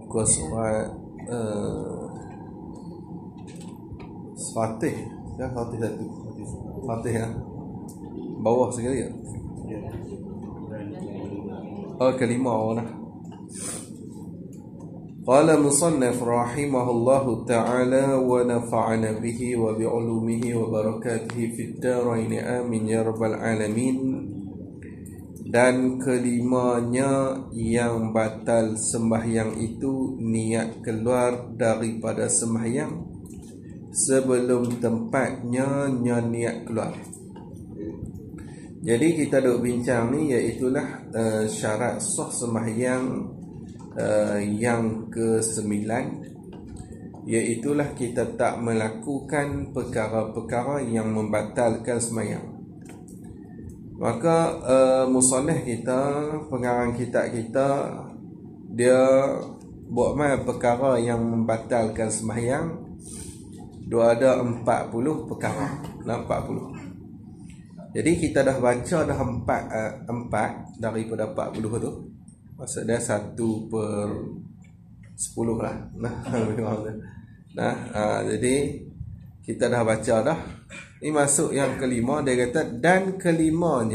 muka surat Fatih ya, Fatih satu, Fatih ya, bawah sekali ya. Kelima lah. Qala musannif rahimahullahu ta'ala wa nafa'ana bihi wa bi'ulumihi wa barakatihi fid darain amin ya rabbal alamin. Dan kelimanya yang batal sembahyang itu niat keluar daripada sembahyang sebelum tempatnya niat keluar. Jadi kita duk bincang ni, iaitulah syarat sah sembahyang yang ke-9, iaitulah kita tak melakukan perkara-perkara yang membatalkan sembahyang. Maka musannif kita, pengarang kitab kita, dia buat mai perkara yang membatalkan sembahyang. Dia ada 40 perkara. 40. Jadi kita dah baca dah 4 daripada 40 tu. Maksudnya 1/10 lah. Jadi kita dah baca dah. Ini masuk yang kelima. Dia kata dan kelima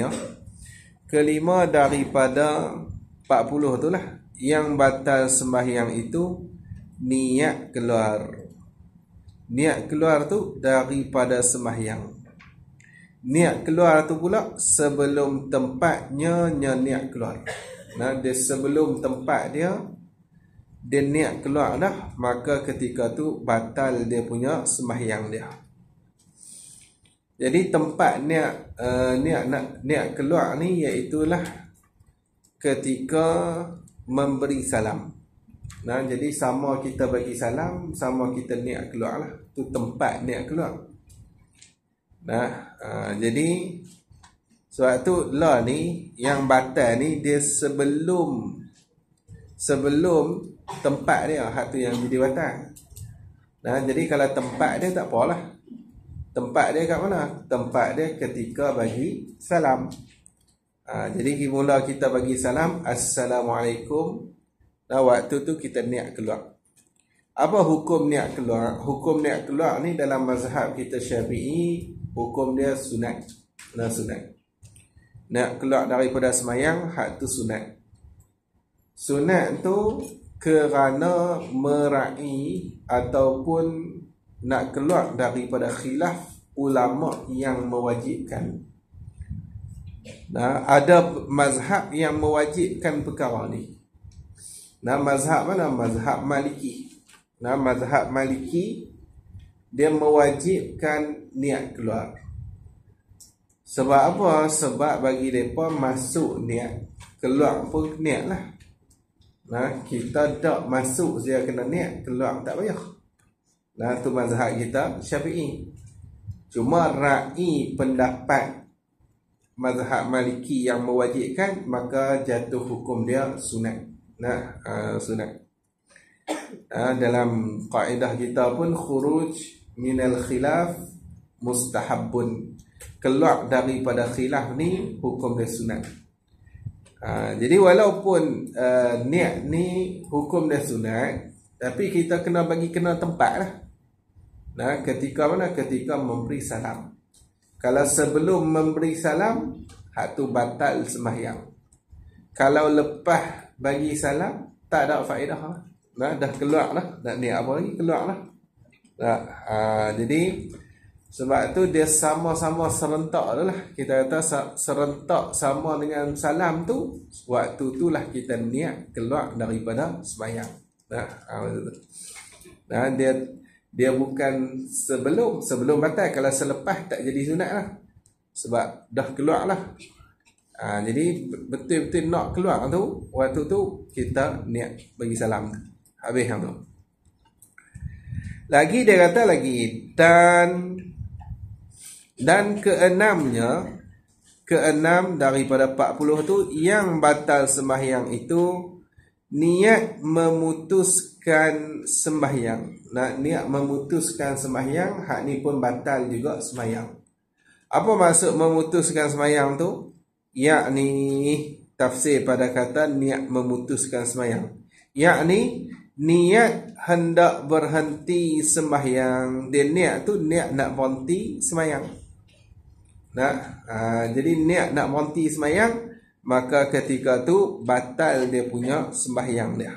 daripada 40 tu lah, yang batal sembahyang itu niat keluar. Niat keluar tu daripada sembahyang. Niat keluar tu pula sebelum tempatnya niat keluar. Dia sebelum tempat dia niat keluar dah, maka ketika tu batal dia punya sembahyang dia. Jadi tempat niat keluar ni iaitulah ketika memberi salam. Jadi sama kita bagi salam, sama kita niat keluar lah. Tu tempat niat keluar. Jadi sebab tu lah ni yang batal ni dia sebelum tempat dia, hak tu yang jadi batal. Jadi kalau tempat dia tak apalah. Tempat dia kat mana? Tempat dia ketika bagi salam. Jadi mula kita bagi salam, Assalamualaikum. Waktu tu kita niat keluar. Apa hukum niat keluar? Hukum niat keluar ni dalam mazhab kita Syafi'i, hukum dia sunat. Sunat. Nak keluar daripada semayang, hak tu sunat. Sunat tu kerana meraih ataupun nak keluar daripada khilaf ulama yang mewajibkan. Ada mazhab yang mewajibkan perkara ni. Mazhab mana? Mazhab Maliki. Mazhab Maliki dia mewajibkan niat keluar. Sebab apa? Sebab bagi mereka masuk niat, keluar pun niat lah. Kita tak masuk dia kena niat, keluar tak payah. Tu mazhab kita Syafi'i. Cuma ra'i pendapat mazhab Maliki yang mewajibkan, maka jatuh hukum dia sunat. Sunat. Dalam kaedah kita pun khuruj minal khilaf mustahabun. Keluar daripada khilaf ni hukum dia sunat. Jadi walaupun niat ni hukum dia sunat, tapi kita kena tempat lah. Ketika mana? Ketika memberi salam. Kalau sebelum memberi salam, hak tu batal sembahyang. Kalau lepas bagi salam, tak ada faedah lah. Dah keluar lah. Nak niat apa lagi? Keluar lah. Jadi sebab tu dia sama-sama serentak tu lah. Kita kata serentak sama dengan salam tu, waktu tu lah kita niat keluar daripada sembahyang. Dia bukan sebelum batal. Kalau selepas tak jadi sunat lah, sebab dah keluar lah. Jadi betul-betul nak keluar tu, waktu tu kita niat bagi salam. Habis yang tu. Lagi dia kata lagi, dan keenam daripada 40 tu, yang batal sembahyang itu niat memutuskan sembahyang. Niat memutuskan sembahyang, hak ni pun batal juga sembahyang. Apa maksud memutuskan sembahyang tu? Yakni tafsir pada kata niat memutuskan sembahyang. Yakni niat hendak berhenti sembahyang. Dia niat tu niat nak berhenti sembahyang. Jadi niat nak berhenti sembahyang, maka ketika tu batal dia punya sembahyang dia.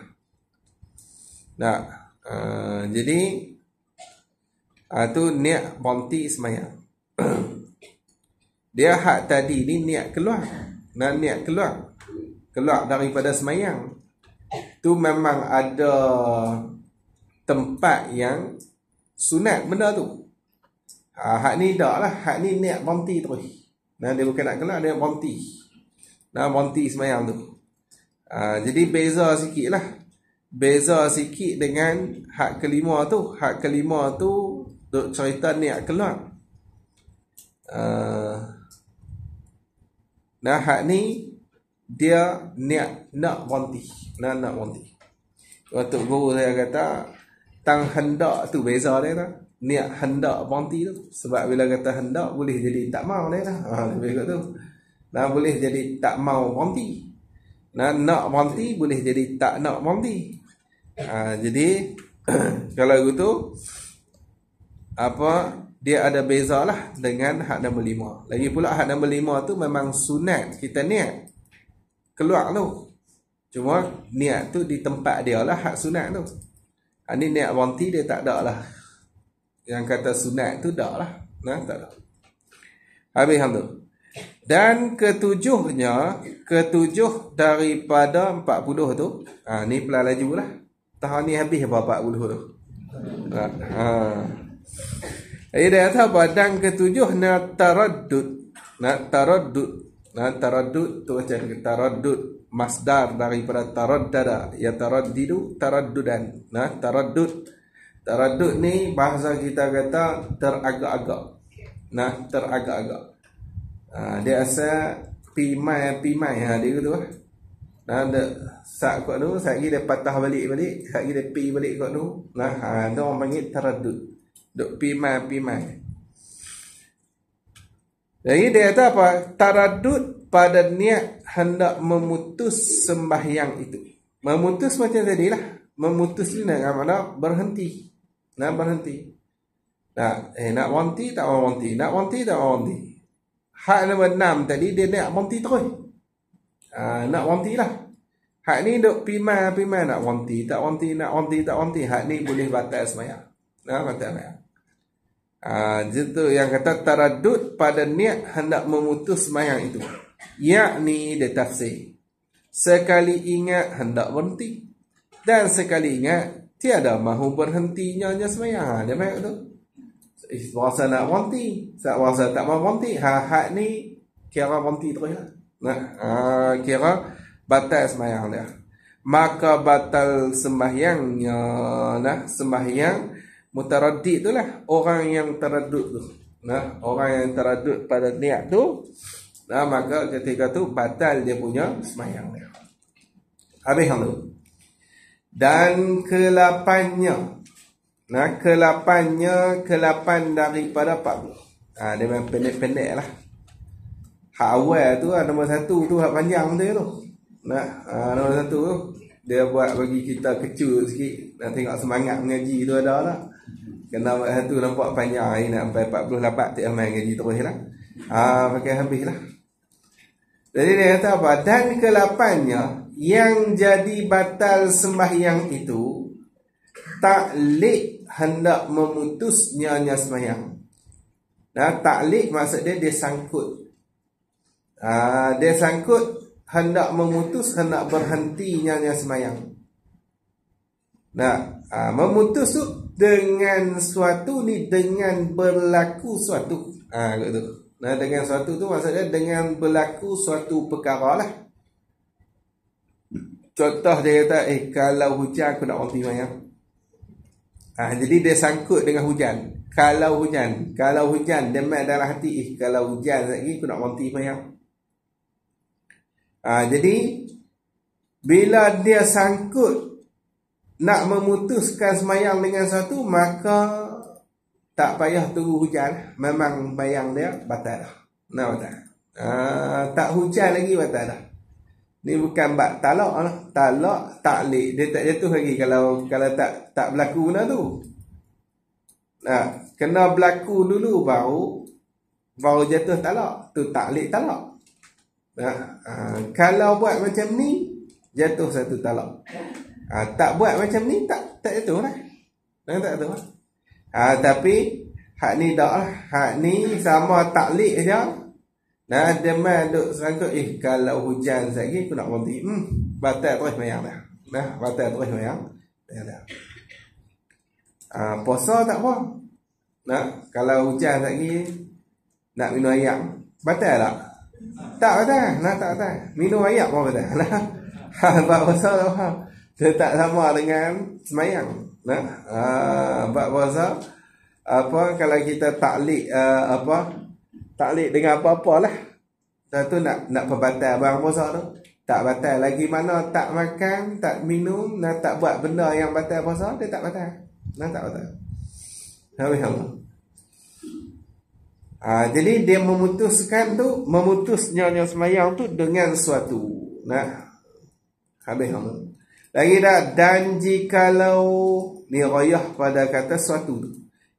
Jadi tu niat berhenti sembahyang. Dia hak tadi ni niat keluar. Niat keluar daripada sembahyang. Tu memang ada tempat yang sunat benda tu. Hak ni tak lah. Hak ni niat berhenti terus. Dia bukan nak keluar, dia berhenti. Berhenti sembahyang tu. Jadi beza sikit lah. Beza sikit dengan hak kelima tu. Hak kelima tu duk cerita niat keluar. Hak ni dia niat nak berhenti. Nak berhenti. Waktu guru saya kata tang hendak tu beza dia tak? Niat hendak berhenti tu. Sebab bila kata hendak boleh jadi tak mau dia lah. Lebih kat tu. Boleh jadi tak mau berhenti. Nak berhenti boleh jadi tak nak berhenti. Jadi kalau gitu dia ada beza lah dengan hak nombor 5. Lagi pula hak nombor 5 tu memang sunat kita niat keluar tu. Cuma niat tu di tempat dia lah hak sunat tu. Ni niat berhenti dia tak ada lah. Yang kata sunat tu tak lah. Tak ada. Habis tu. Dan ketujuh daripada 40 tu. Ni pelan laju lah. Tahun ni habis apa 40 tu. Jadi dia kata apa? Dan ketujuh taraddud. Taraddud tu macam taraddud masdar daripada taraddada, ya taraddidu taraddudan. Taraddud ni bahasa kita kata teragak-agak. Teragak-agak. Dia asal pimai dia gitu lah. Sak kat tu, sak dia patah balik, sak dia pi balik kat tu. Tu orang panggil taraddud. Duk pimai. Jadi dia kata apa? Taraddud pada niat hendak memutus sembahyang itu. Memutus macam tadi lah. Memutus ni dengan mana? Berhenti. Berhenti. Nak berhenti tak mau berhenti. Nak berhenti tak mau berhenti. Hak nombor 6 tadi dia nak berhenti terus. Nak berhenti lah. Hak ni duk pimai nak berhenti. Tak berhenti, nak berhenti, tak berhenti. Hak ni boleh batal sembahyang. Batal sembahyang. Itu yang kata taraddud pada niat hendak memutus sembahyang itu. Yakni dia tafsir. Sekali ingat hendak berhenti. Dan sekali ingat tiada mahu berhentinya sembahyang. Dia maksud tu. Rasa nak berhenti. Rasa tak mahu berhenti. Hak ni kira berhenti terus lah. Kira batal sembahyang dia. Maka batal sembahyangnya sembahyang mutaraddid tu lah. Orang yang taraddud tu. Orang yang taraddud pada niat tu. Maka ketika tu batal dia punya sembahyang dia. Habis tu. Dan ke-8-nya. Ke-8 daripada 40. Dia memang pendek-pendek lah. Hak awal tu nombor 1 tu hak panjang dia tu. Nombor 1 tu dia buat bagi kita kecil sikit. Nak tengok semangat mengaji tu ada lah. Kena buat 1 nampak panjang. Ini nak sampai 48 tak main ngaji terus lah. Pakai habis lah. Jadi dia kata apa? Dan ke-8-nya yang jadi batal sembahyang itu ta'liq hendak memutusnya sembahyang. Ta'liq maksud dia sangkut. Dia sangkut hendak memutus, hendak berhentinya sembahyang. Memutus tu dengan suatu ni, dengan berlaku suatu. Gitu. Dengan suatu tu maksudnya dengan berlaku suatu perkara lah. Contoh dia kata, kalau hujan aku nak berhenti sembahyang. Jadi dia sangkut dengan hujan. Kalau hujan dia main dalam hati, kalau hujan lagi aku nak berhenti sembahyang. Jadi bila dia sangkut nak memutuskan sembahyang dengan satu, maka tak payah tunggu hujan. Memang bayang dia batal dah. Batal. Tak hujan lagi batal dah. Ni bukan bab talak lah. Talak, taklik, dia tak jatuh lagi kalau tak berlaku benda tu. Nah, kena berlaku dulu baru jatuh talak. Tu taklik talak. Nah, kalau buat macam ni jatuh satu talak. Tak buat macam ni tak jatuh lah. Tak jatuh lah. Tapi hak ni tak lah. Hak ni sama taklik je. Nah, dia main duk serangkut, kalau hujan lagi aku nak berhenti. Batal terus mayang dah. Nah, batal terus mayang. Dah. Puasa tak apa. Nah, kalau hujan lagi nak minum ayam, batal tak? Tak batal. Nah, tak batal. Minum ayam pun batal. Nah, bab puasa tak apa. Dia tak sama dengan semayang. Nah, bab puasa kalau kita taklik taklik dengan apa-apalah. Satu nak perbatal barang puasa tu. Tak batal lagi mana tak makan, tak minum, tak buat benda yang batal puasa, dia tak batal. Tak batal. Jadi dia memutusnya semayang tu dengan sesuatu. Habis. Lagi dah, dan jikalau ni rayah pada kata suatu tu.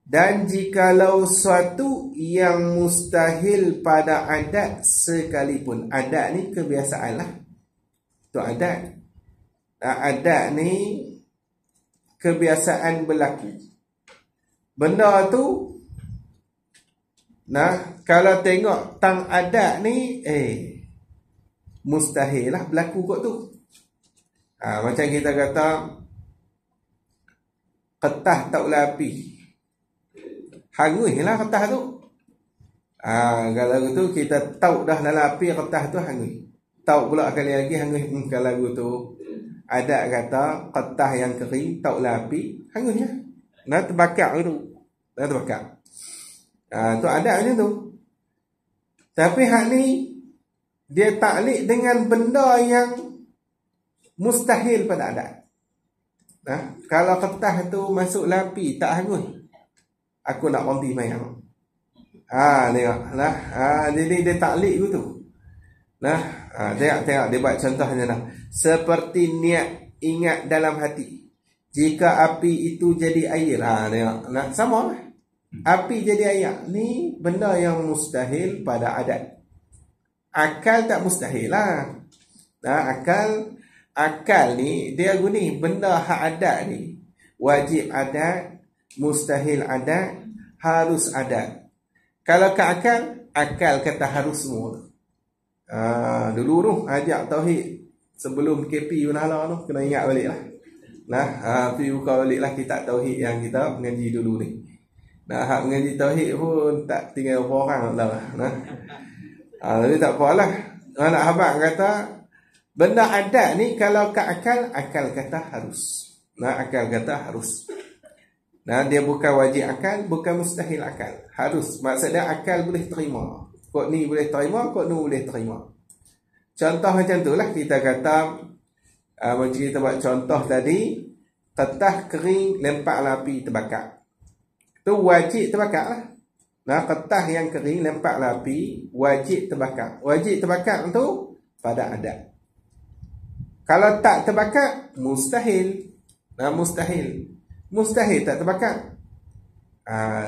Dan jikalau suatu yang mustahil pada adat sekalipun. Adat ni kebiasaan lah. Tu adat. Adat ni kebiasaan berlaku. Benda tu, kalau tengok tang adat ni, mustahil lah berlaku kot tu. Macam kita kata ketah tak boleh api, hangui lah ketah tu. Kalau tu kita tahu dah dalam api ketah tu hangui. Tahu pula kali lagi hangui. Kalau tu ada kata ketah yang kering tak boleh api, hangui lah. Terbakar tu. Terbakar. Tu ada macam tu. Tapi hak ni dia taklik dengan benda yang mustahil pada adat. Kalau ketah tu masuk lapi tak hangus, aku nak berhenti mayang. Tengoklah. Jadi dia taklik tu. Tengok dia buat contohnya lah. Seperti niat ingat dalam hati, jika api itu jadi air. Tengok. Sama lah. Api jadi air. Ni benda yang mustahil pada adat. Akal tak mustahil lah. Akal ni dia guni benda hak adat ni. Wajib adat, mustahil adat, harus adat. Kalau ke akal kata harus semua. Dulu tu ajak tauhid sebelum KP Unala tu kena ingat balik lah. Pergi buka balik lah kitab tauhid yang kita mengaji dulu ni. Hak mengaji tauhid pun tak tinggal berapa orang lah. Tapi tak apalah. Anak habang kata benda adat ni kalau ke akal kata harus. Akal kata harus. Dia bukan wajib akal, bukan mustahil akal. Harus. Maksudnya akal boleh terima. Kok ni boleh terima, kok ni boleh terima. Contoh macam tu lah kita kata, macam kita buat contoh tadi, ketah kering lempak api terbakar. Tu wajib terbakar lah. Ketah yang kering lempak api wajib terbakar. Wajib terbakar tu pada adat. Kalau tak terbakar, mustahil. Mustahil tak terbakar.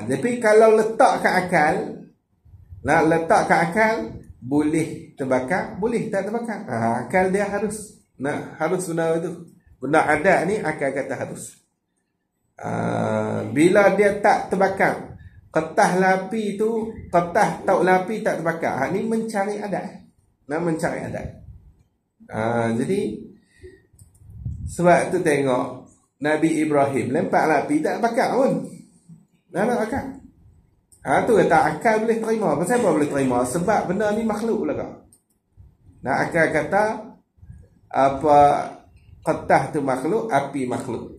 Tapi kalau letak ke akal, boleh terbakar, boleh tak terbakar. Akal dia harus. Harus benda itu. Benda adat ni akal kata harus. Bila dia tak terbakar, ketah lapi tu, ketah tak lapi tak terbakar. Ni mencari adat. Mencari adat. Jadi sebab tu tengok Nabi Ibrahim lempak lapi tak bakar pun. Tak bakar. Tu kata akal boleh terima. Pasal apa boleh terima? Sebab benda ni makhluk lah. Akal kata apa, ketah tu makhluk, api makhluk.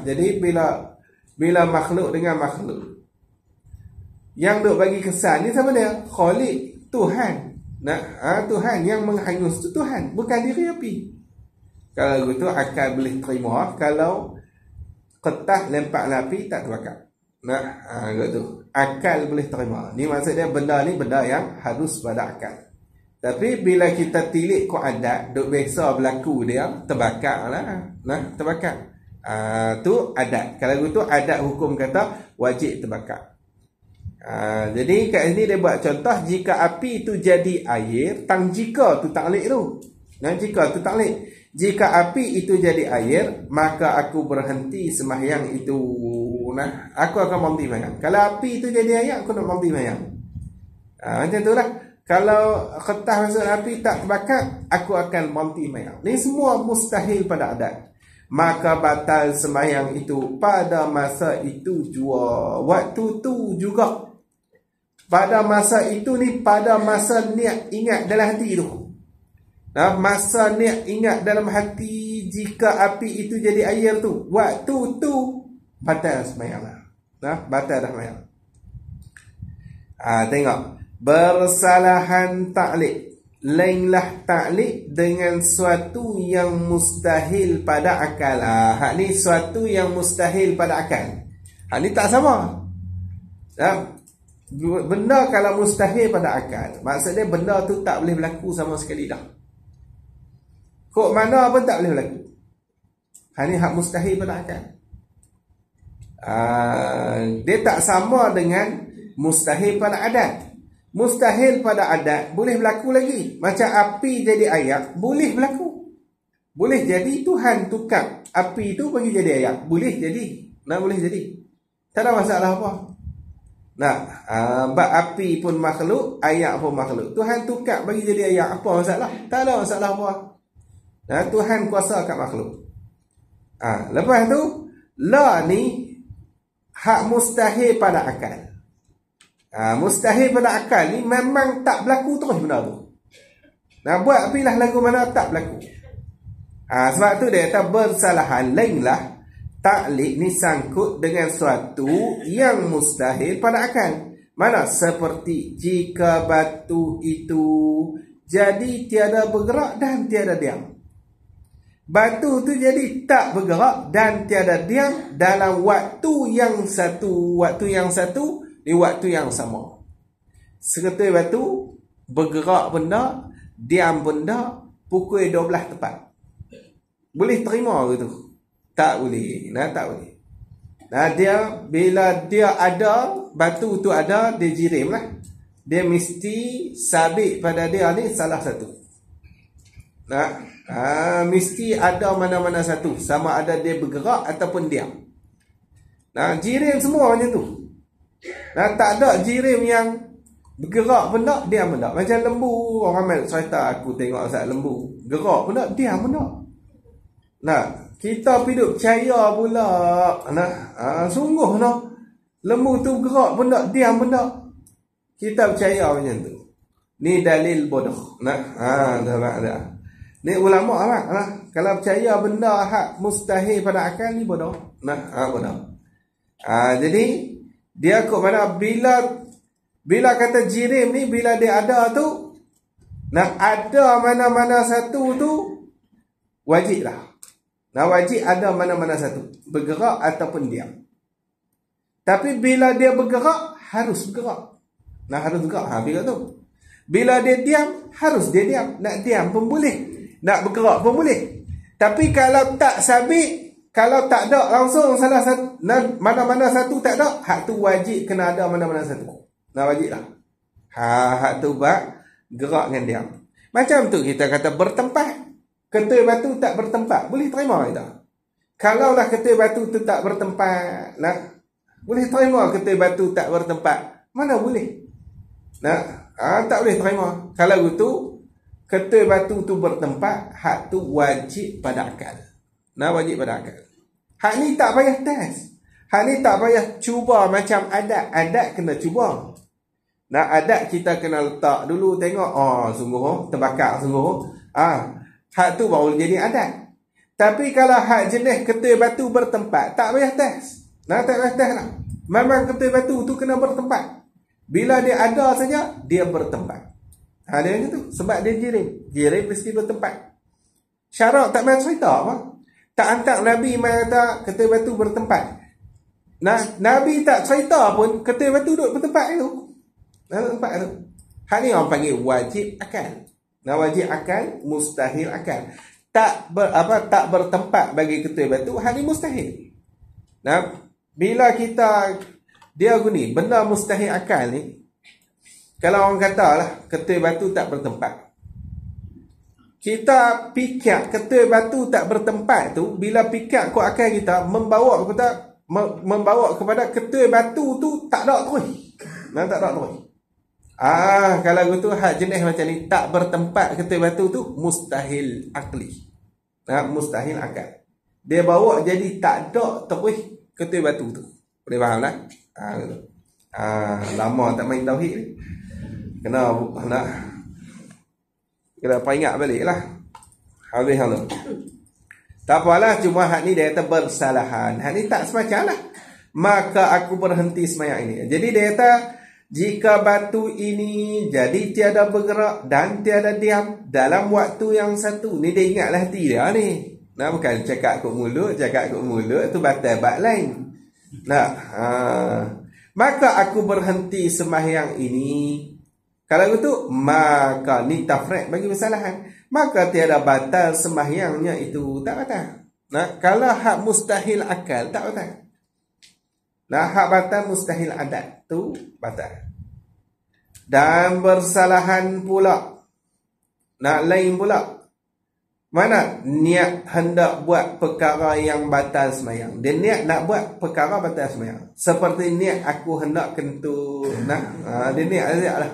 Jadi bila makhluk dengan makhluk, yang duk bagi kesan ni sama dia Khalik, Tuhan. Tuhan yang menghangus tu Tuhan, bukan diri api. Kalau begitu akal boleh terima kalau ketah lempak api tak terbakar. Gitu. Akal boleh terima. Ni maksudnya benda ni benda yang harus pada akal. Tapi bila kita tilik kau adat, duk biasa berlaku dia, terbakar lah. Terbakar. Tu adat. Kalau tu adat hukum kata wajib terbakar. Jadi kat sini dia buat contoh, jika api itu jadi air, tang jika tu taklid tu. Jika tu taklid. Jika api itu jadi air, maka aku berhenti sembahyang itu. Aku akan berhenti sembahyang. Kalau api itu jadi air, aku nak berhenti sembahyang. Macam tu lah. Kalau kertas masuk api tak terbakar, aku akan berhenti sembahyang. Ni semua mustahil pada adat. Maka batal sembahyang itu pada masa itu jua. Waktu tu juga. Pada masa itu ni, pada masa niat ingat dalam hati tu. Masa niat ingat dalam hati, jika api itu jadi air tu, waktu tu batal sembahyang lah. Batal dah sembahyang. Tengok. Bersalahan taklid. Lainlah taklid dengan suatu yang mustahil pada akal. Hak ni suatu yang mustahil pada akal. Hak ni tak sama. Benda kalau mustahil pada akal, maksudnya benda tu tak boleh berlaku sama sekali dah. Kok mana pun tak boleh berlaku. Hak ni hak mustahil pada akal. Dia tak sama dengan mustahil pada adat. Mustahil pada adat boleh berlaku lagi. Macam api jadi air, boleh berlaku. Boleh jadi Tuhan tukar api tu bagi jadi air. Boleh jadi. Boleh jadi. Tak ada masalah apa. Api pun makhluk, air pun makhluk. Tuhan tukar bagi jadi air. Apa masalah? Tak ada masalah apa. Tuhan kuasa kat makhluk. Lepas tu, la ni hak mustahil pada akal. Mustahil pada akal ni memang tak berlaku terus benda tu. Buat apilah lagu mana tak berlaku. Sebab tu dia kata bersalahan lainlah taklid ni sangkut dengan suatu yang mustahil pada akal. Mana seperti jika batu itu jadi tiada bergerak dan tiada diam. Batu tu jadi tak bergerak dan tiada diam dalam waktu yang satu. Waktu yang satu ni waktu yang sama. Seketul batu bergerak benda, diam benda, pukul 12 tepat. Boleh terima ke tu? Tak boleh. Tak boleh. Dia bila dia ada, batu tu ada, dia jirim lah. Dia mesti sabit pada dia ni salah satu. Mesti ada mana-mana satu, sama ada dia bergerak ataupun diam. Jirim semua macam tu. Tak ada jirim yang bergerak benda, diam benda. Macam lembu, orang ramai cerita aku tengok asal lembu gerak benda, diam benda. Kita hidup percaya pula. Sungguh lembu tu gerak benda, diam benda. Kita percaya macam tu. Ni dalil bodoh. Ni ulama kalau percaya benda hak mustahil pada akal ni bodoh. Bodoh. Jadi dia kok mana bila kata jirim ni, bila dia ada tu, ada mana-mana satu tu wajib lah. Wajib ada mana-mana satu, bergerak ataupun diam. Tapi bila dia bergerak, harus bergerak. Harus bergerak. Bila tu. Bila dia diam, harus dia diam. Nak diam pun boleh, nak bergerak pun boleh. Tapi kalau tak sabit, kalau tak ada langsung salah satu, mana-mana satu tak ada, hak tu wajib kena ada mana-mana satu. Wajib lah. Hak tu gerak dengan diam. Macam tu kita kata bertempat. Ketul batu tak bertempat, boleh terima kita? Kalaulah ketul batu tu tak bertempat, boleh terima ketul batu tak bertempat? Mana boleh? Tak boleh terima. Kalau itu ketul batu tu bertempat, hak tu wajib pada akal. Wajib pada akal. Hak ni tak payah test. Hak ni tak payah cuba macam adat. Adat kena cuba. Adat kita kena letak dulu, tengok. Sungguh terbakar sungguh. Hak tu baru jadi adat. Tapi kalau hak jenis ketul batu bertempat, tak payah test. Tak payah test lah. Memang ketul batu tu kena bertempat. Bila dia ada saja, dia bertempat. Dia macam tu. Sebab dia jirim. Jirim mesti bertempat. Syarat tak main cerita apa. Tak hantar Nabi main kata ketul batu bertempat. Nabi tak cerita pun ketul batu duduk bertempat itu. Tempat tu. Hak ni orang panggil wajib akal. Nah, wajib akal, mustahil akal. Tak bertempat bagi ketua batu, hak ni mustahil. Nah, bila kita dia guni benda mustahil akal ni, kalau orang kata lah ketua batu tak bertempat, kita fikir ketua batu tak bertempat tu, bila fikir kau akal kita membawa kepada ketua batu tu tak ada terus. Nah, tak ada terus. Kalau gitu hak jenis macam ni tak bertempat ketua batu tu mustahil akli. Mustahil akal. Dia bawa jadi tak ada terus ketua batu tu. Boleh faham tak? Lama tak main tauhid ni. Kena ingat balik lah. Habis. Tak apalah, cuma hak ni dia kata bersalahan. Hak ni tak semacam lah. Maka aku berhenti semayang ini. Jadi dia kata, jika batu ini jadi tiada bergerak dan tiada diam dalam waktu yang satu. Ni dia ingatlah hati dia ni. Nah, bukan cakap kat mulut tu batal bab lain. Maka aku berhenti sembahyang ini. Kalau gitu, maka ni tafriq bagi kesalahan. Maka tiada batal sembahyangnya itu, tak batal. Kalau hak mustahil akal, tak batal. Hak batal mustahil adat tu batal. Dan bersalahan pula. Lain pula. Mana niat hendak buat perkara yang batal sembahyang. Dia niat nak buat perkara batal sembahyang. Seperti niat aku hendak kentut. Dia niat azab lah.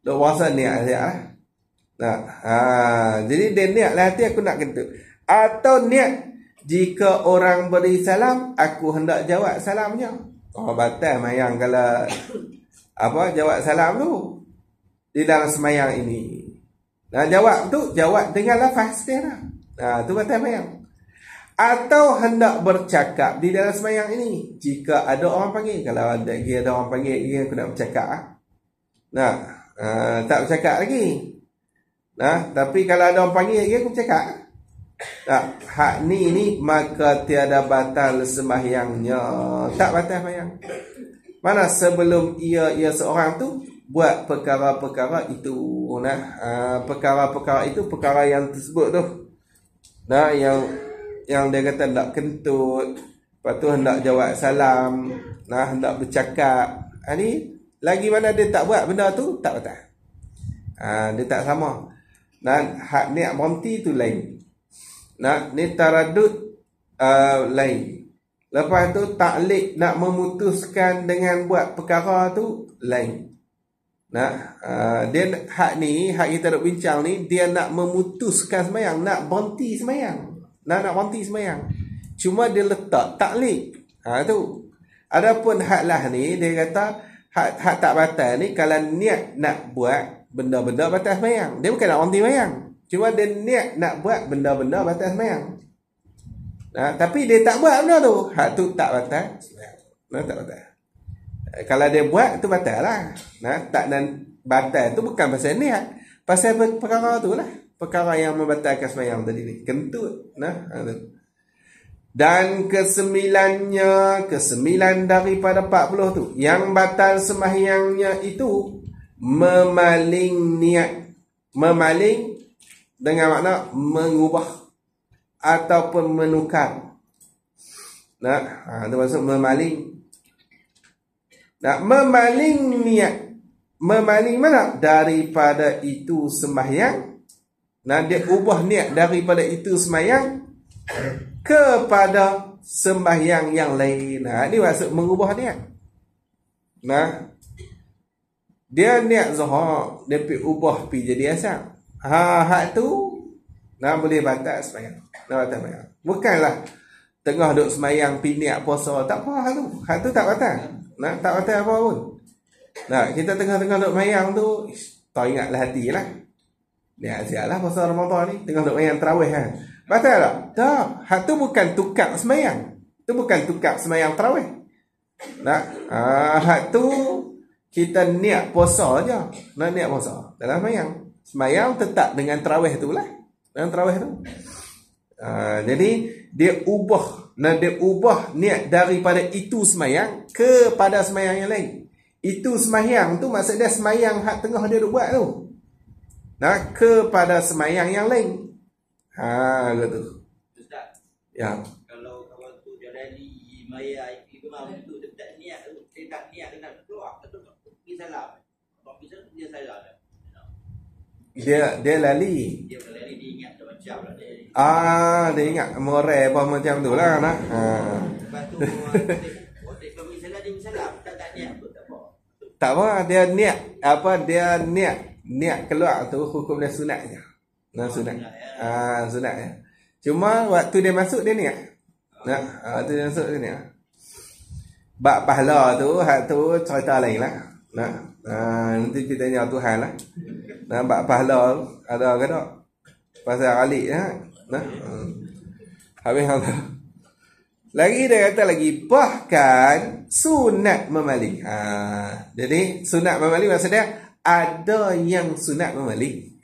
Dia rasa niat azab lah. Jadi dia niat lah hati aku nak kentut. Atau niat jika orang beri salam, aku hendak jawab salamnya. Batal sembahyang kalau jawab salam tu di dalam sembahyang ini. Jawab tu jawab dengan lafaz dia lah. Tu batal sembahyang. Atau hendak bercakap di dalam sembahyang ini, jika ada orang panggil. Kalau ada orang panggil, aku nak bercakap. Tak bercakap lagi. Tapi kalau ada orang panggil, aku bercakap. Hak ni maka tiada batal sembahyangnya. Tak batal sembahyang. Mana sebelum ia seorang tu buat perkara-perkara itu. Perkara-perkara itu perkara yang tersebut tu. Yang dia kata hendak kentut, lepas tu hendak jawab salam, hendak bercakap. Ni lagi mana dia tak buat benda tu, tak batal. Dia tak sama. Hak niat berhenti tu lain. Ni taradud lain. Lepas tu taklid nak memutuskan dengan buat perkara tu lain. Dia hak kita nak bincang ni, dia nak memutuskan sembahyang, nak berhenti sembahyang. Nak berhenti sembahyang. Cuma dia letak taklid. Tu. Adapun hak lah ni dia kata hak tak batal ni kalau niat nak buat benda-benda batal sembahyang. Dia bukan nak berhenti sembahyang. Cuma dia niat nak buat benda-benda batal sembahyang. Tapi dia tak buat benda tu. Hak tu tak batal sembahyang. Tak batal. Kalau dia buat tu batal lah. Tak dan batal tu bukan pasal niat. Pasal perkara tu lah. Perkara yang membatalkan sembahyang tadi ni. Kentut. Dan kesembilan daripada 40 tu. Yang batal sembahyangnya itu memaling niat. Memaling dengan makna mengubah ataupun menukar. Itu maksud memaling. Memaling niat. Memaling mana? Daripada itu sembahyang. Dia ubah niat daripada itu sembahyang kepada sembahyang yang lain. Ini maksud mengubah niat. Dia niat zuhur, dia pergi ubah pergi jadi asar. Hak tu boleh batal sembahyang. Batal sembahyang. Bukanlah tengah duk sembahyang pergi niat puasa, tak apa hak tu. Hak tu tak batal. Tak batal apa pun. Kita tengah-tengah duk sembahyang tu, tak ingatlah hati lah. Niat siaplah puasa Ramadan ni, tengah duk sembahyang tarawih kan. Batal tak? Tak. Hak tu bukan tukar sembahyang. Tu bukan tukar sembahyang tarawih. Hak tu kita niat puasa je. Niat puasa dalam sembahyang. Sembahyang tetap dengan tarawih tu lah. Dengan tarawih tu. Jadi dia ubah niat daripada itu sembahyang kepada sembahyang yang lain. Itu sembahyang tu maksud dia sembahyang hak tengah dia duk buat tu. Nah, kepada sembahyang yang lain. Gitu. Ustaz. Ya. Kalau kawan tu dia rally maya itu memang tu dia niat tu, dia tak niat dengan keluar tu pergi salam. Kalau bisa dia salam. Dia lali. Dia lari dia ingat macam lah dia. Dia ingat moral apa macam tu lah nak. Lepas tu dia misalnya dia salam tak niat pun tak apa. Tak apa, dia niat keluar tu hukum dia sunat je. Nah, sunat. Sunat je. Cuma waktu dia masuk dia niat. Waktu dia masuk dia niat. Bab pahala tu, hak tu cerita lain lah. Nanti kita tanya Tuhan lah. Bab pahala ada ke tak? Pasal alik habis tu. Lagi dia kata lagi, bahkan sunat memaling. Jadi sunat memaling maksudnya ada yang sunat memaling.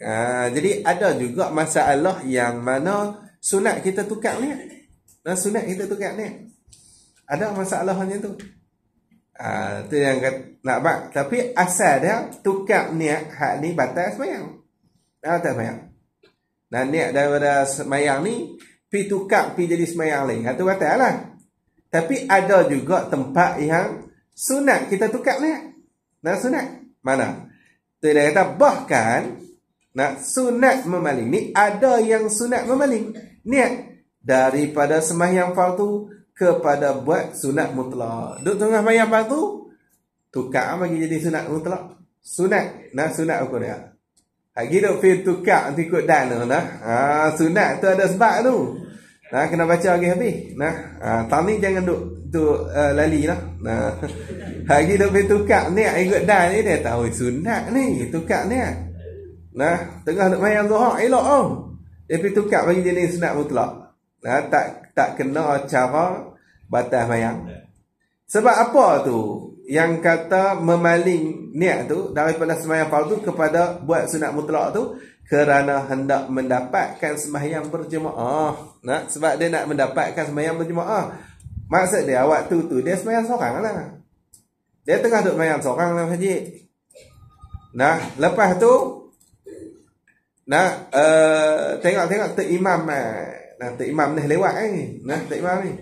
Jadi ada juga masalah yang mana sunat kita tukar niat. Sunat kita tukar niat. Ada masalah macam tu. Tu yang nak buat. Tapi asal dia tukar niat hak ni batal sembahyang. Batal sembahyang. Dan niat daripada sembahyang ni pi tukar pi jadi sembahyang lain. Itu batal lah. Tapi ada juga tempat yang sunat kita tukar niat. Sunat. Mana? Tu dia kata bahkan sunat memaling ni ada yang sunat memaling niat daripada sembahyang fardu kepada buat sunat mutlak. Duk tengah sembahyang fardu tukar bagi jadi sunat mutlak. Sunat sunat ukur dia. Lagi duk pi tukar nanti ikut dan sunat tu ada sebab tu. Kena baca lagi habis. Tani jangan duk lali lah. Lagi duk pi tukar niat ikut dan ni dia tahu sunat ni tukar niat. Tengah duk main zuhur elok dia pi tukar bagi jadi sunat mutlak. Tak kena cara batas mayang. Sebab apa tu? Yang kata memaling niat tu daripada sembahyang fardu kepada buat sunat mutlak tu kerana hendak mendapatkan sembahyang berjemaah. Sebab dia nak mendapatkan sembahyang berjemaah. Maksud dia waktu tu dia sembahyang seorang lah. Dia tengah duk sembahyang seorang dalam masjid. Lepas tu tengok tok imam tok imam dah lewat ni. Tok imam ni.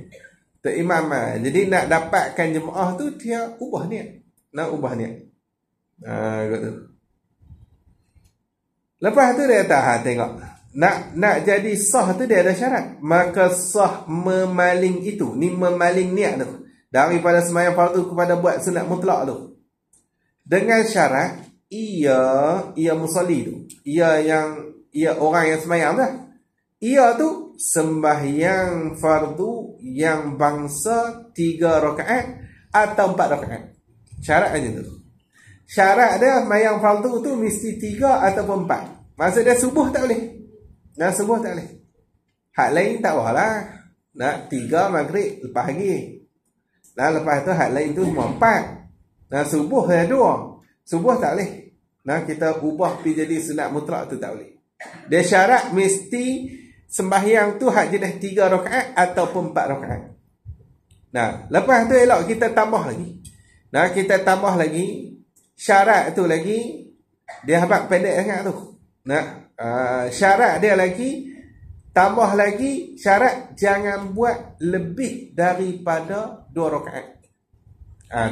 Tok imam jadi nak dapatkan jemaah tu dia ubah niat. Ubah niat. Gitu. Lepas tu dia kata tengok. Nak jadi sah tu dia ada syarat. Maka sah memaling itu. Ni memaling niat tu. Daripada sembahyang fardu kepada buat sunat mutlak tu. Dengan syarat ia musalli tu. Ia orang yang sembahyang dah. Ia tu sembahyang fardu yang bangsa 3 rakaat atau 4 rakaat. Syarat aja tu. Syarat dia sembahyang fardu tu mesti 3 ataupun 4. Maksud dia subuh tak boleh. Subuh tak boleh. Hak lain tak bolehlah. 3 maghrib lepas lagi. Lepas tu hak lain tu semua 4. Subuh dia 2. Subuh tak boleh. Kita ubah pergi jadi sunat mutlak tu tak boleh. Dia syarat mesti sembahyang tu hak jenis 3 rakaat ataupun 4 rakaat. Lepas tu elok kita tambah lagi. Kita tambah lagi syarat tu lagi dia habaq pendek sangat tu. Syarat dia lagi tambah lagi syarat jangan buat lebih daripada 2 rakaat.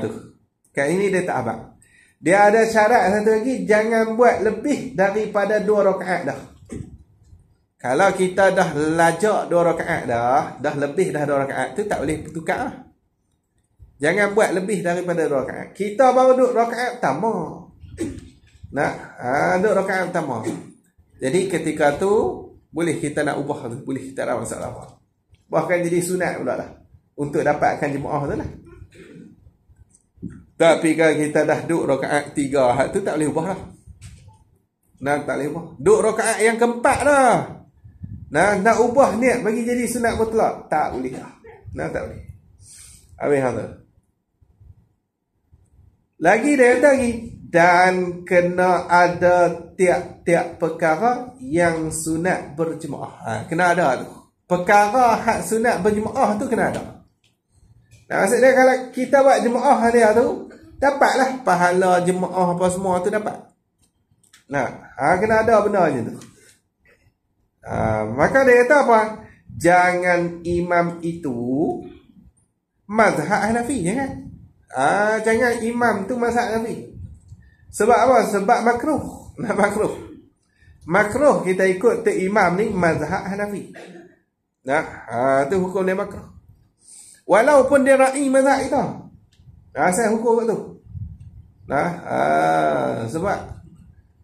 Tu. Kat ini dia tak habaq. Dia ada syarat satu lagi jangan buat lebih daripada 2 rakaat dah. Kalau kita dah lajak 2 rakaat dah lebih dah 2 rakaat tu tak boleh tukar lah. Jangan buat lebih daripada 2 rakaat. Kita baru duduk rakaat pertama. Duduk rakaat pertama. Jadi ketika tu boleh kita nak ubah tu, boleh tak ada masalah apa. Bahkan jadi sunat pula lah untuk dapatkan jemaah tu lah. Tapi kalau kita dah duduk rakaat 3 hak tu tak boleh ubah lah. Tak boleh ubah. Duduk rakaat yang keempat dah. Nak ubah niat bagi jadi sunat mutlak tak boleh lah. Tak boleh. Habis tu. Lagi dia kata lagi dan kena ada tiap-tiap perkara yang sunat berjemaah. Kena ada tu. Perkara hak sunat berjemaah tu kena ada. Maksud dia kalau kita buat jemaah dia tu dapatlah pahala jemaah apa semua tu dapat. Nah, kena ada benda je tu. Maka dia kata apa? Jangan imam itu mazhab Hanafi, jangan. Jangan imam tu mazhab Hanafi. Sebab apa? Sebab makruh. Makruh kita ikut tu imam ni mazhab Hanafi. Tu hukum dia makruh. Walaupun dia ra'i mazhab kita. Asal hukum tu.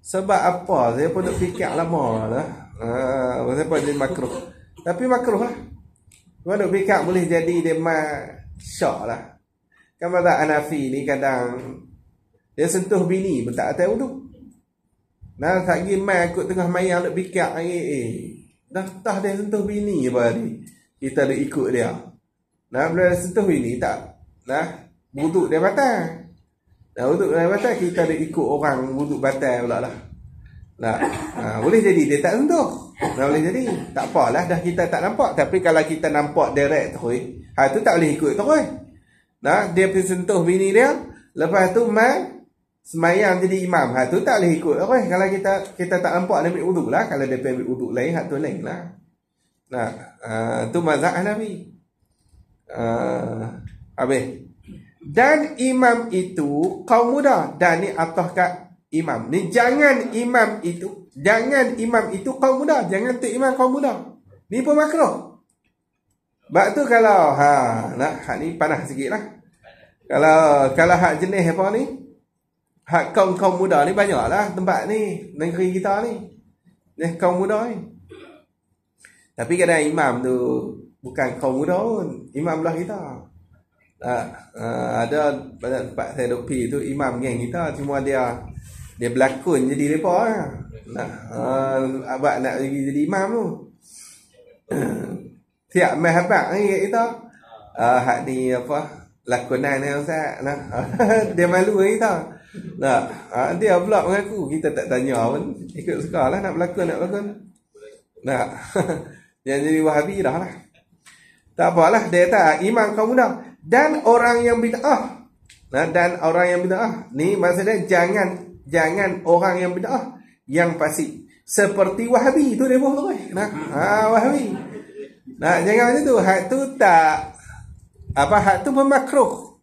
Sebab apa? Saya pun nak fikir lama lah. Sebab dia makruh. Tapi makruh lah. Sebab nak fikir boleh jadi dia syak lah. Kan mazhab Hanafi ni kadang dia sentuh bini pun tak tahu tu. Tak pergi ikut tengah mayang nak fikir dah dia sentuh bini apa ni. Kita nak ikut dia. Bila sentuh bini tak. Wuduk dia batal. Wuduk dia batal, kita nak ikut orang wuduk batal pula lah. Boleh jadi dia tak sentuh. Boleh jadi. Tak apalah dah kita tak nampak. Tapi kalau kita nampak direct tu, tu tak boleh ikut terus. Dia pergi sentuh bini dia. Lepas tu semayang jadi imam. Tu tak boleh ikut terus. Kalau kita tak nampak dia ambil wuduk lah. Kalau dia ambil wuduk lain, tu lain lah. Tu mazhab Hanafi. Habis. Dan imam itu kaum muda. Dan ni atas kat imam. Ni jangan imam itu kaum muda. Jangan tu imam kaum muda. Ni pun makruh. Sebab tu kalau hak ni panas sikit lah. Kalau hak jenis apa ni, hak kaum muda ni banyak lah tempat ni, negeri kita ni. Ni kaum muda ni. Tapi kadang imam tu bukan kaum muda pun. Imam belah kita. Ada pada tempat saya duk pergi tu imam geng kita, cuma dia berlakon jadi depa lah. Abang nak jadi imam tu. Tiap mahabak ni kita. Hak ni apa? Lakonan ni Ustaz. Dia malu dengan kita. Dia pula mengaku, kita tak tanya pun. Ikut suka lah nak berlakon. Yang jadi Wahabi dah lah. Tak apalah, dia kata imam kaum muda dan orang yang bid'ah. Ni maksudnya jangan orang yang bid'ah yang fasik seperti Wahabi tu dia bohong. Wahabi. Jangan macam tu. Hak tu tak hak tu pun makruh.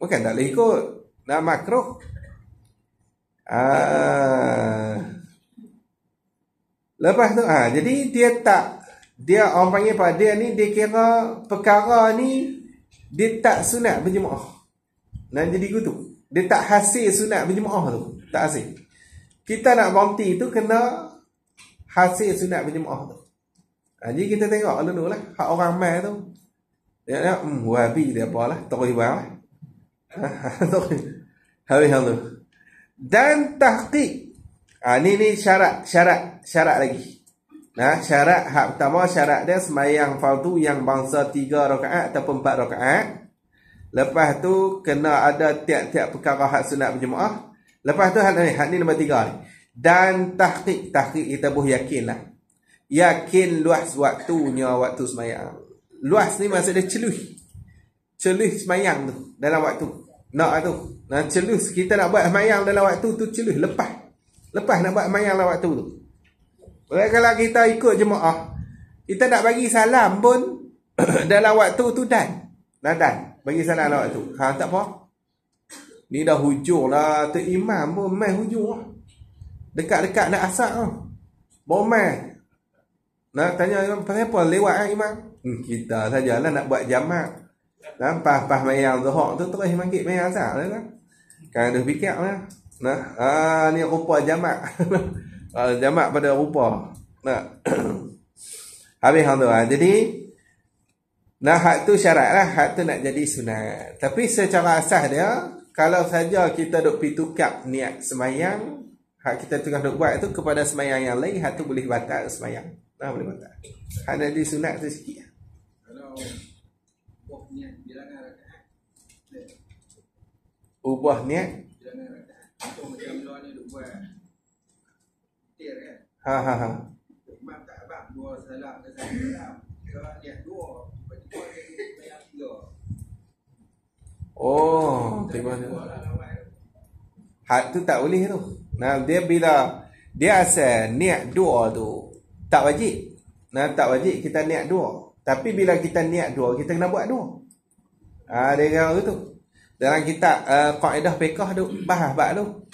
Bukan tak boleh ikut. Makruh. Lepas tu jadi dia orang panggil apa? Dia ni dia kira perkara ni dia tak sunat berjemaah. Jadi gitu. Dia tak hasil sunat berjemaah tu. Tak hasil. Kita nak berhenti tu kena hasil sunat berjemaah tu. Jadi kita tengok dulu lah hak orang mai tu. Dia Wahabi dia apalah, terus bang. Habis tu. Dan tahqiq. Ni syarat lagi. Syarat hak pertama, syarat dia semayang fardu yang bangsa 3 rakaat ataupun 4 rakaat. Lepas tu kena ada tiap-tiap perkara hak sunat berjemaah. Lepas tu hak ni nombor 3 ni. Dan tahqiq kita boleh yakinlah. Yakin luas waktunya waktu semayang. Luas ni maksud dia celuh semayang tu dalam waktu. Celuh kita nak buat semayang dalam waktu tu, celuh lepas nak buat semayang dalam waktu tu. Kalau kita ikut jemaah, kita nak bagi salam pun dalam waktu tu dan bagi salam dalam waktu. Tak apa. Ni dah hujung lah. Tu imam pun main hujung lah. Dekat-dekat nak asap lah. Bomai. Tanya pasal apa lewat imam? Kita sajalah nak buat jamak. Pas mayang zuhur tu terus mangkit mayang asap lah. Kan ada fikir lah. Ni rupa jamak. Jamak pada rupa. Habis hang tu. Jadi hak tu syarat lah. Hak tu nak jadi sunat. Tapi secara asas dia, kalau saja kita duk pi tukar niat semayang, hak kita tengah duk buat tu kepada semayang yang lain, hak tu boleh batal semayang. Boleh batal. Hak nak jadi sunat tu sikit. Kalau ubah niat bilangan rakaat. Ubah niat bilangan rakaat. Macam doa ni duk buat. Imam tak abang dua salam ke salam. Kalau niat dua, tiba-tiba dia bayar 3. Terima kasih. Had tu tak boleh tu. Nah, dia bila dia asal niat dua tu tak wajib. Nah, tak wajib kita niat dua. Tapi bila kita niat dua, kita kena buat dua. Dia kata tu. Dalam kitab kaedah fiqh tu bahas bab tu.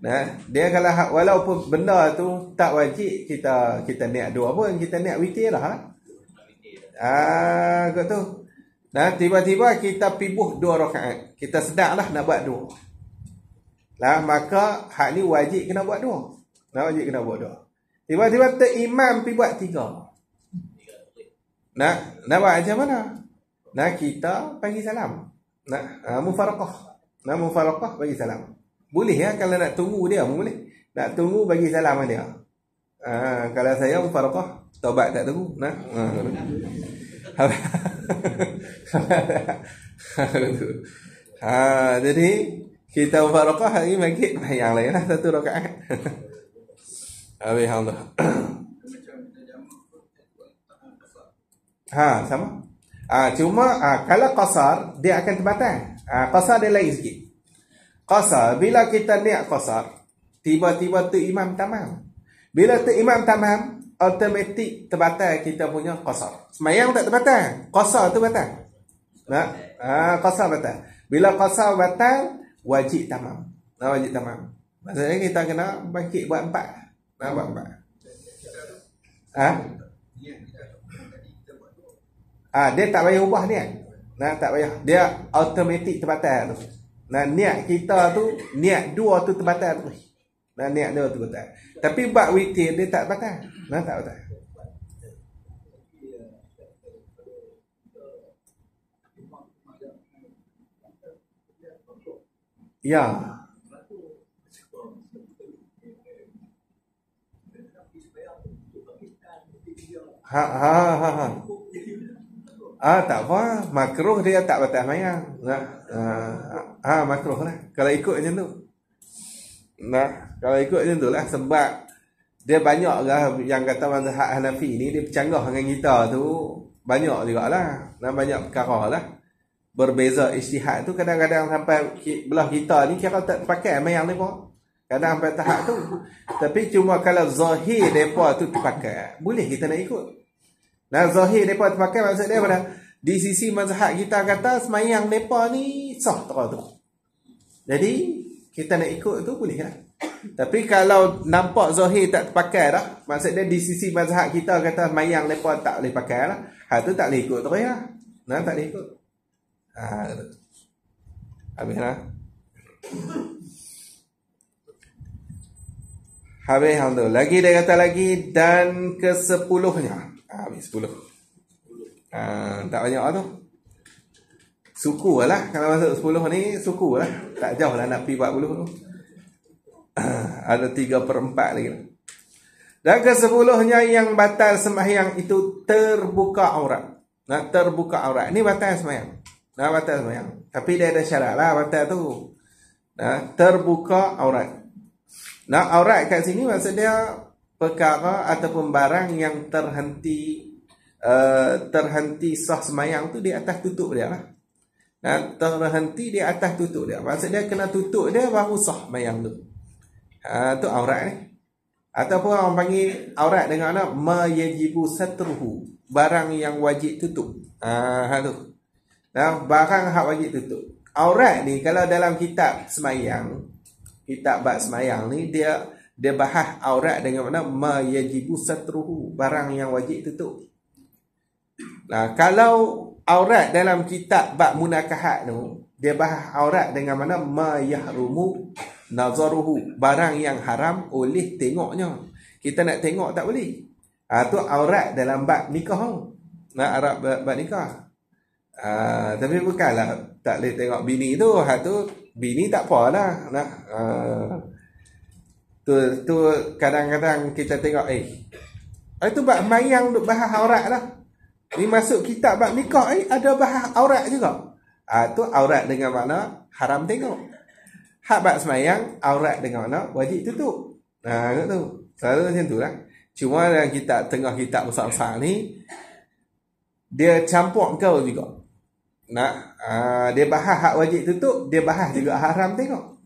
Nah, dia kalau walaupun benda tu tak wajib kita niat dua pun, kita niat witir lah. Kat tu. Nah, tiba-tiba kita pibuh 2 rakaat. Kita sedar lah nak buat 2. Lah, maka hak ni wajib kena buat 2. Nah, wajib kena buat 2. Tiba-tiba terimam pi buat 3. Nak buat macam mana? Nah, kita bagi salam. Nah, mufaraqah. Nah, mufaraqah bagi salam. Boleh ya kalau nak tunggu dia boleh. Nak tunggu bagi salam dia. Kalau saya mufaraqah, taubat tak tunggu. Nah. Jadi kita mufaraqah hari maghrib yang lain lah 1 rakaat. Alhamdulillah. Sama. Cuma kalau qasar dia akan terbatal. Qasar dia lain sikit. Qasar bila kita niat qasar, tiba-tiba tu imam tamam. Bila tu imam tamam, automatik terbatal kita punya qasar. Semayang tak terbatal, qasar tu batal. Qasar batal. Bila qasar batal, wajib tamam. Wajib tamam. Maksudnya kita kena bangkit buat 4. Buat 4. Dia tak payah ubah niat. Tak payah. Dia automatik terbatal tu. Niat kita tu, niat 2 tu terbatal tu. Niat 2 tu batal. Tapi bab witir dia tak batal. Tak batal. Ya. Tak apa, makruh dia tak batal mayang. Makruh lah kalau ikut macam tu. Kalau ikut macam tu lah, sebab dia banyak lah yang kata mazhab Hanafi ni dia bercanggah dengan kita tu, banyak jugalah. Banyak perkara lah. Berbeza ijtihad tu kadang-kadang sampai belah kita ni kira tak pakai mayang depa. Kadang sampai tahap tu. Tapi cuma kalau zahir depa tu terpakai, boleh kita nak ikut. Zahir mereka terpakai maksud dia pada di sisi mazhab kita kata semayang mereka ni sah tu. Jadi kita nak ikut tu boleh lah. Tapi kalau nampak zahir tak terpakai dah, maksud dia di sisi mazhab kita kata semayang mereka tak boleh pakai lah, tu tak boleh ikut terus lah. Tak boleh ikut. Habis lah. Habis alhamdulillah. Lagi dia kata lagi, dan ke-10-nya. Habis 10. Tak banyak tu. Suku lah. Kalau masuk 10 ni, suku lah. Tak jauh lah nak pergi 40 tu. Ada 3/4 lagi. Dan ke-10-nya yang batal sembahyang itu terbuka aurat. Terbuka aurat. Ni batal sembahyang. Batal sembahyang. Tapi dia ada syarat lah batal tu. Terbuka aurat. Aurat kat sini maksud dia perkara ataupun barang yang terhenti sah semayang tu di atas tutup dia lah. Terhenti di atas tutup dia. Maksud dia kena tutup dia baru sah semayang tu. Tu aurat ni. Ataupun orang panggil aurat dengan mana ma yajibu satruhu, barang yang wajib tutup. Tu. Barang hak wajib tutup. Aurat ni kalau dalam kitab semayang, kitab bab semayang ni dia bahas aurat dengan mana ma yajibu satruhu, barang yang wajib tutup. Kalau aurat dalam kitab bab munakahat tu, dia bahas aurat dengan mana ma yahrumu nazaruhu, barang yang haram oleh tengoknya. Kita nak tengok tak boleh. Tu aurat dalam bab nikah tu. Aurat bab nikah. Tapi bukanlah tak boleh tengok bini tu. Tu bini tak apalah. Tu kadang-kadang kita tengok itu bab mayang duk bahas aurat lah. Ni masuk kitab bab nikah ada bahas aurat juga. Tu aurat dengan makna haram tengok. Hak bab semayang aurat dengan makna wajib tutup. Tu. Selalu macam tu lah. Cuma dalam kitab tengah kitab besar-besar ni dia campur kau juga. Dia bahas hak wajib tutup, dia bahas juga haram tengok.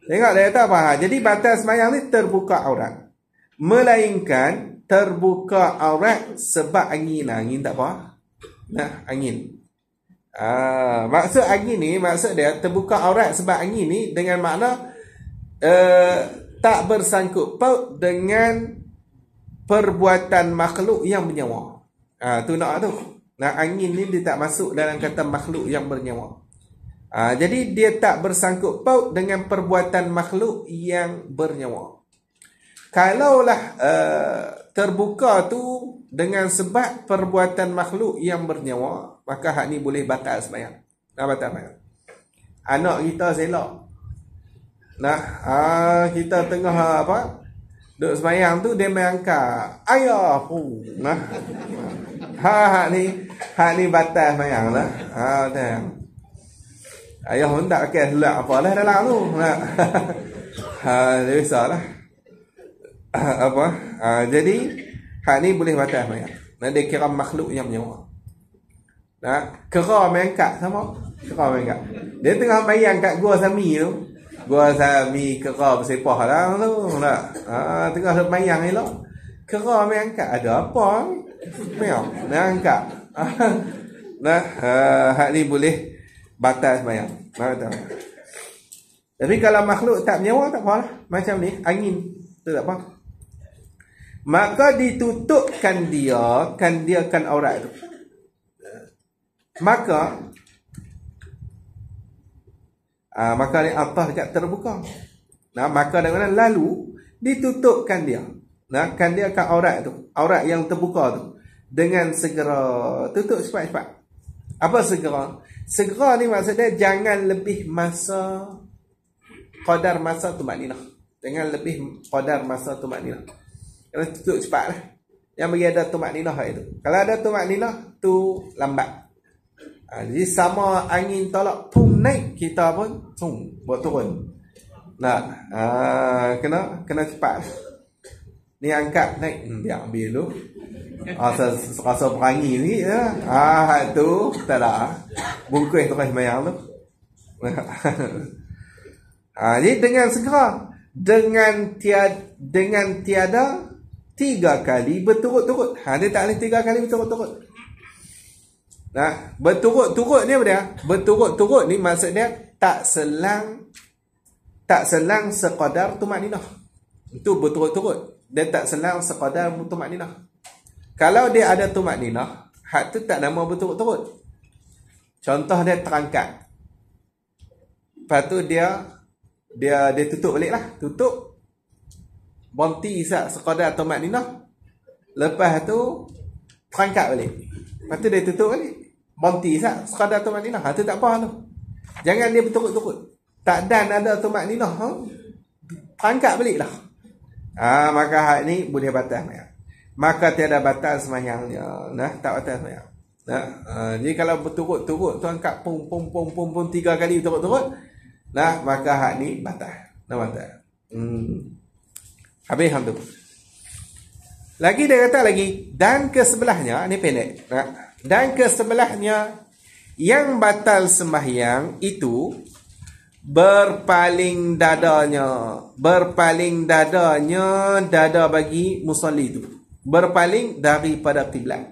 Tengok dia kata apa? Jadi batal sembahyang ni terbuka aurat. Melainkan terbuka aurat sebab angin. Angin tak apa? Nah, angin. Maksud angin ni, maksud dia terbuka aurat sebab angin ni dengan makna tak bersangkut paut dengan perbuatan makhluk yang bernyawa. Tu nak tu. Nah, angin ni dia tak masuk dalam kata makhluk yang bernyawa. Jadi dia tak bersangkut paut dengan perbuatan makhluk yang bernyawa. Kalaulah terbuka tu dengan sebab perbuatan makhluk yang bernyawa, maka hak ni boleh batal sembahyang. Batal sembahyang. Anak kita selok. Kita tengah apa? Duk sembahyang tu dia mengangkat ayah pun. Hak ni batal sembahyang lah. Betul. Ayah pun tak pakai selak apalah dalam tu. Dia biasalah. Jadi hak ni boleh batal sembahyang. Dia kira makhluk yang bernyawa. Kera mengangkat sama. Kera mengangkat. Dia tengah sembahyang kat gua Sami tu. Gua Sami kera bersepah lah tu. Tengah sembahyang elok. Kera mengangkat. Ada apa? Dia angkat. Hak ni boleh batal sembahyang. Tapi kalau makhluk tak bernyawa tak apalah. Macam ni angin tu tak apa. Maka ditutupkan dia kan aurat tu. Maka ni atas dekat terbuka. Maka dengan lalu ditutupkan dia. Kan dia kan aurat tu. Aurat yang terbuka tu. Dengan segera tutup cepat-cepat. Apa segera? Segera ni maksudnya jangan lebih masa qadar masa tumakninah. Jangan lebih qadar masa tumakninah. Kalau tutup cepat lah. Yang bagi ada tumakninah itu. Kalau ada tumakninah tu lambat. Jadi sama angin tolak pum naik, kita pun buat turun. Kena cepat. Ni angkat naik, dia ambil dulu. Rasa perangi ni tu tak ada. Bungkus terus sembahyang tu. Jadi dengan segera, dengan tiada 3 kali berturut-turut. Dia tak boleh 3 kali berturut-turut. Berturut-turut ni apa dia? Berturut-turut ni maksud dia tak selang sekadar tumakninah. Itu berturut-turut. Dia tak selang sekadar tumakninah. Kalau dia ada tumakninah, hak tu tak nama berturut-turut. Contoh dia terangkat. Lepas tu dia tutup balik lah. Tutup. Berhenti sekadar tumakninah. Lepas tu terangkat balik. Lepas tu dia tutup balik. Berhenti sekadar tumakninah. Tu tak apa tu. Jangan dia berturut-turut. Tak dan ada tumakninah. Terangkat balik lah. Maka hak ni boleh batal sembahyang. Maka tiada batal sembahyangnya. Tak batal sembahyang. Jadi kalau berturut-turut tu angkat pum 3 kali berturut-turut, maka hak ni batal. Batal. Habis hang tu. Lagi dia kata lagi, dan ke sebelahnya, ni pendek. Dan ke sebelahnya yang batal sembahyang itu berpaling dadanya dada bagi musalli itu. Berpaling daripada kiblat.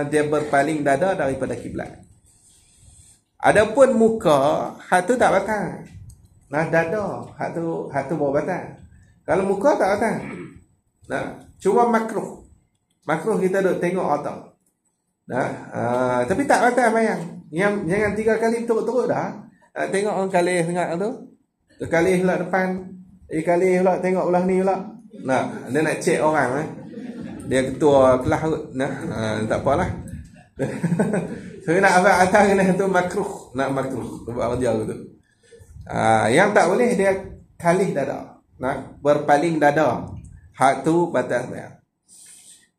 Dia berpaling dada daripada kiblat. Adapun muka, hak tu tak batal. Dada, hak tu baru batal. Kalau muka tak batal. Cuma makruh. Makruh kita duk tengok otak. Tapi tak batal sembahyang. Jangan 3 kali turut-turut dah. Tengok orang kali sangat tu. Kali pula depan. Kali pula tengok belah ni pula. Dia nak cek orang. Dia ketua kelas kot. Tak apalah. So nak abang atas kena tu makruh. Makruh. Buat kerja tu. Yang tak boleh dia kali dada. Berpaling dada. Hak tu batal sembahyang.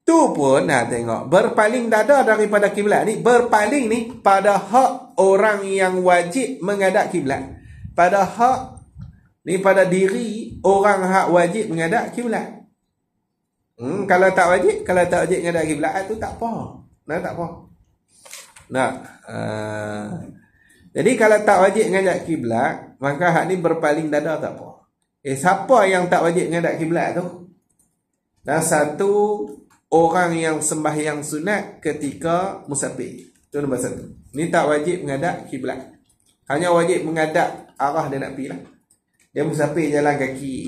Tu pun tengok, berpaling dada daripada kiblat ni, berpaling ni pada hak orang yang wajib menghadap kiblat. Pada hak ni, pada diri orang hak wajib menghadap kiblat. Kalau tak wajib menghadap kiblat tu tak apa. Tak apa. Jadi kalau tak wajib menghadap kiblat, maka hak ni berpaling dada tak apa. Siapa yang tak wajib menghadap kiblat tu? Dan satu orang yang sembahyang sunat ketika musafir. Itu nombor satu. Ni tak wajib menghadap kiblat. Hanya wajib menghadap arah dia nak pergi lah. Dia musafir jalan kaki,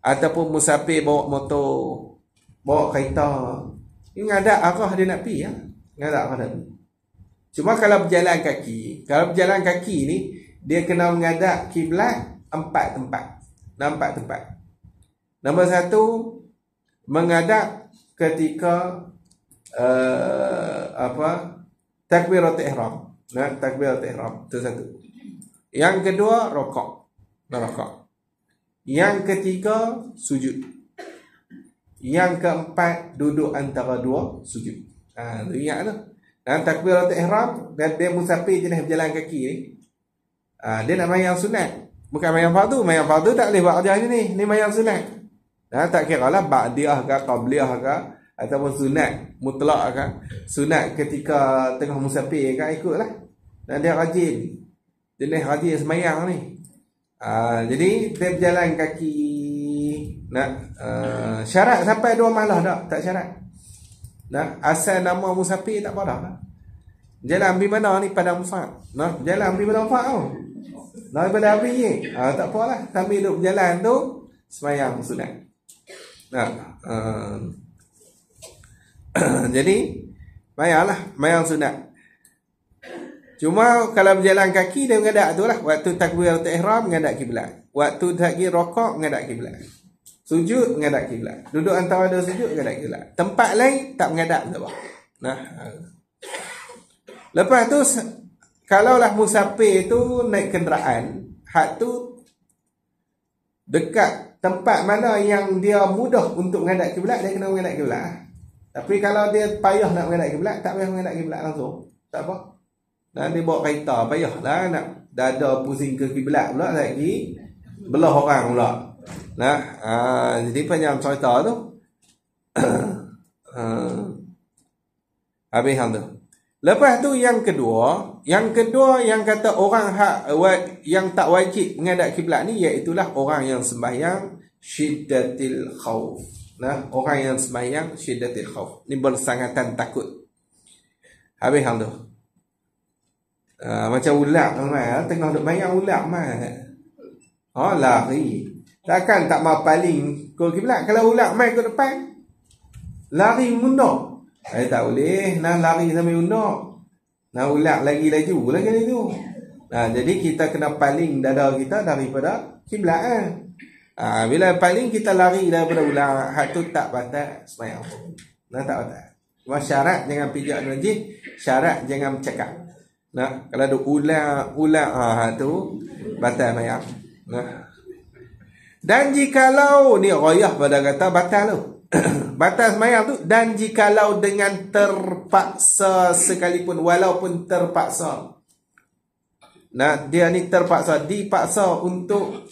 ataupun musafir bawa motor, bawa kereta, dia menghadap arah dia nak pergi lah. Menghadap arah dia. Cuma kalau berjalan kaki ni, dia kena menghadap kiblat 4 tempat. 4 tempat. Nombor satu, menghadap ketika takbiratul ihram. Takbiratul ihram itu satu. Yang kedua, rokok. Yang ketiga, sujud. Yang keempat, duduk antara dua sujud. Tu ingat tu. Dan takbiratul ihram, dia musafir jenis berjalan kaki ni. Dia nak mayang sunat. Bukan mayang fardu. Mayang fardu tak boleh buat kerja ni. Ni mayang sunat. Tak kira lah ba'diyah ke, qabliyah ke, ataupun sunat mutlak ke. Sunat ketika tengah musafir ke, ikutlah. Dan dia rajin. Jenis rajin semayang ni. Jadi dia berjalan kaki. Syarat sampai 2 malah tak syarat. Asal nama musafir tak apa dah. Jalan pergi mana ni Padang Mufak. Jalan pergi Padang Mufak tau. Daripada api je. Tak apa lah. Sambil duduk berjalan tu, semayang sunat. Jadi mayang sunat. Cuma kalau berjalan kaki dia menghadap tu lah. Waktu takbiratul ihram menghadap kiblat. Waktu takbir rokok menghadap kiblat. Sujud menghadap kiblat. Duduk antara dua sujud menghadap kiblat. Tempat lain tak menghadap tak apa. Lepas tu kalaulah musafir tu naik kenderaan, hak tu dekat tempat mana yang dia mudah untuk menghadap kiblat, dia kena menghadap kiblat. Tapi kalau dia payah nak menghadap kiblat, tak payah menghadap kiblat langsung. Tak apa. Dan dia bawa kereta, payahlah nak dada pusing ke kiblat pula lagi, belah orang pula. Jadi panjang cerita tu. Habis hang tu. Lepas tu yang kedua yang kata orang yang tak wajib menghadap kiblat ni, iaitulah orang yang sembahyang syiddatil khauf. Orang yang sembahyang syiddatil khauf. Ni bersangatan takut. Habis hang tu. Macam ulak tengah duk mayang ulak lari. Takkan tak mau paling ke kiblat. Kalau ulak mai ke depan, lari mundur. Tak boleh. Lari sambil undur. Ulak lagi laju lagi. Jadi kita kena paling dada kita daripada kiblat. Bila paling kita lari daripada ulak, hak tu tak batal sembahyang. Tak batal. Cuma syarat jangan pijak najis, syarat jangan bercakap. Kalau ada ulak tu batal mayang. Dan jikalau ni ghayah pada kata batal tu. Batal semayang tu. Dan jikalau dengan terpaksa sekalipun, walaupun terpaksa. Dia ni dipaksa untuk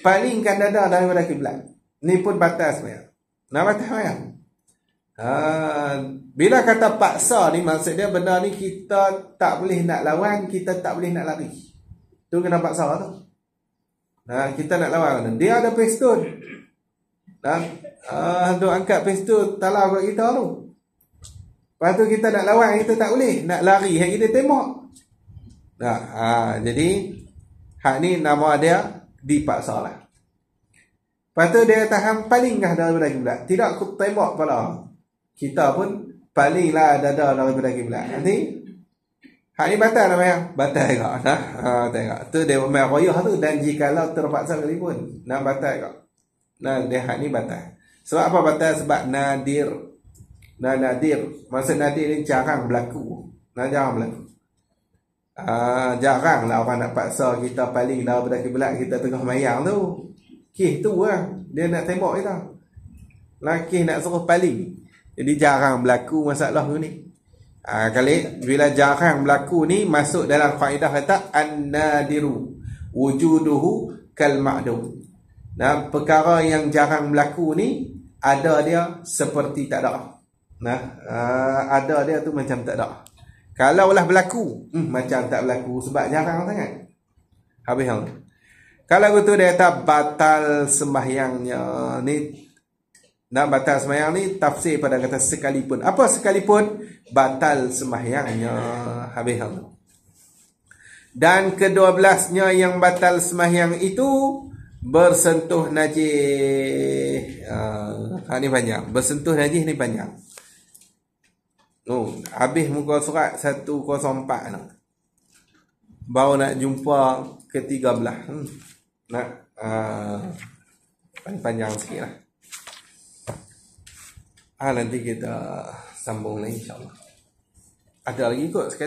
palingkan dada daripada kiblat. Ni pun batal semayang. Batal semayang. Bila kata paksa ni, maksud dia benda ni kita tak boleh nak lawan, kita tak boleh nak lari. Tu kena paksa tu. Kita nak lawan. Dia ada pistol. Duk angkat pistol talau kat kita tu. Lepas tu kita nak lawan, kita tak boleh. Nak lari, hak kita tembak. Jadi hak ni nama dia dipaksa lah. Lepas tu dia tahan palingkah daripada kiblat. Tidak aku tembak kepala. Kita pun palinglah dada daripada kiblat. Nanti hak ni batal namanya. Batal juga. Tengok. Tu dia main royah tu. Dan jikalau terpaksa sekalipun, nak batal juga. Dia hak ni batal. Sebab apa batal? Sebab nadir. Nadir. Maksud nadir ni jarang berlaku. Jarang berlaku. Jarang lah orang nak paksa kita paling daripada kiblat kita tengah mayang tu. Kes tu lah. Dia nak tembak kita. Kes nak suruh paling. Jadi jarang berlaku masalah ni. Kali bila jarang berlaku ni, masuk dalam kaedah kata an-nadiru wujuduhu kal ma'dum. Perkara yang jarang berlaku ni, ada dia seperti tak ada. Ada dia tu macam tak ada. Kalaulah berlaku, macam tak berlaku sebab jarang sangat. Habis hal. Kalau betul dia kata batal sembahyangnya ni, nak batal sembahyang ni tafsir pada kata sekalipun. Apa sekalipun? Batal sembahyangnya. Habis hal. Dan ke-12-nya yang batal sembahyang itu bersentuh najis. Ni banyak. Bersentuh najis ni banyak. Habis muka surat 104 nak. Baru nak jumpa ke-13. Nak panjang sikit lah. Nanti kita sambung lagi insyaAllah. Ada lagi kot sekali.